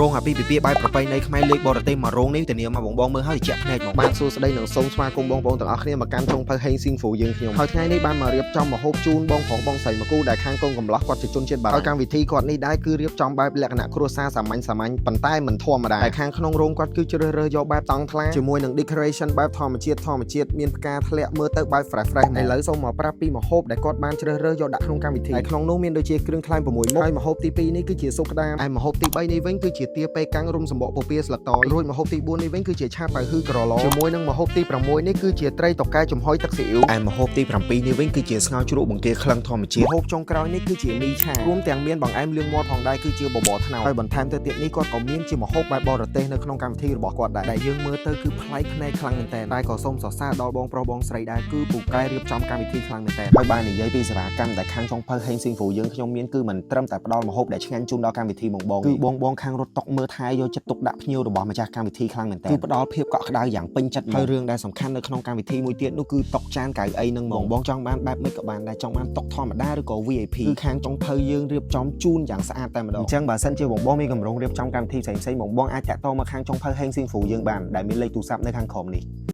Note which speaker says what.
Speaker 1: រងអាពីពីបាយប្រពៃណីខ្មែរលេខបរទេសមករងនេះតែនាងមកបងមើលហើយជាក់ភ្នែកមកបានសួស្ដីនឹងសូមស្វាគមន៍បងប្អូនទាំងអស់គ្នាមកកាន់ចុងភៅហេងស៊ីងហ្វូយើងខ្ញុំហើយថ្ងៃនេះបានមករៀបចំម្ហូបជូនបងប្រុសបងស្រីមកគូដែលខាងកូនកំឡោះគាត់ជាជនជាតិបារាំងហើយកម្មវិធីគាត់នេះដែរគឺរៀបចំបែបលក្ខណៈគ្រួសារសាមញ្ញប៉ុន្តែមិនធម្មតាតែខាងក្នុងរោងគាត់គឺជ្រើសរើសយកបែបតង់ថ្លាជាមួយនឹង decoration បែបធម្មជាតិមានផ្កាធ្លាក់មើលទៅបែប fresh ឥឡូវសូមមកប្រាប់ពីម្ហូបដែលគាត់បានជ្រើសរើសយកដាក់ក្នុងកម្មវិធីហើយក្នុងនោះមានដូចជាគ្រឿងក្លែង6មុខហើយម្ហូបទី2នេះគឺជាស៊ុបក្តាមហើយម្ហូបទី3នេះវិញគឺជាទាពេកាំងរុំសម្បកពពាស្លឹកតយរួចម្ហូបទី4នេះវិញគឺជាឆាប៉ៅហ៊ឺក្រឡជាមួយនឹងម្ហូបទី6នេះគឺជាត្រីតុកែចំហុយទឹកស៊ីអ៊ីវហើយម្ហូបទី7នេះវិញគឺជាស្ងោរជ្រក់បង្គាក្លិនធម្មជាតិម្ហូបចុងក្រោយនេះគឺជាមីឆារួមទាំងមានបង្អែមលឿងមាត់ផងដែរគឺជាបបរត្នោតហើយបន្ថែមទៅទៀតនេះគាត់ក៏មានជាម្ហូបបែបបរទេសនៅក្នុងកម្មវិធីរបស់គាត់ដែរដែលយើងមើលទៅគឺប្លែកភ្នែកខ្លាំងមែនតើតែក៏សូមសរសើរដល់បងប្រុសបងស្រីដែរគឺពូកែរៀបចំកម្មវិធីខ្លាំងមែនតើហើយបាននិយាយពីសេវាកម្មដែលខាងចុងភៅហេងស៊ីងហ្វូយើងខ្ញុំមានគឺមិនត្រឹមតែផ្ដល់ម្ហូបដែលឆ្ងាញ់ជូនដល់កម្មវិធីបងគឺបងខាងរត់តុកមើលថែយកចិត្តទុកដាក់ភ្ញៀវរបស់ម្ចាស់កម្មវិធីខ្លាំងមែនតើគឺផ្ដល់ភាពកក់ក្ដៅយ៉ាងពេញចិត្តហើយរឿងដែលសំខាន់នៅក្នុងកម្មវិធីមួយទៀតនោះគឺតុកចានកៅអីនឹងបងចង់បានបែបមិនក៏បានដែរចង់បានតុកធម្មតាឬក៏ VIP គឺខាងចុងភៅយើងរៀបចំជូនយ៉ាងស្អាតតែម្ដងអញ្ចឹងបើសិនជាបងមានកម្រងរៀបចំកម្មវិធីផ្សេងៗបងអាចតាក់ទងមកខាងចុងភៅហេងស៊ីងហ្វូយើងបានដែលមានលេខទូរស័ព្ទនៅខាងក្រោមនេះ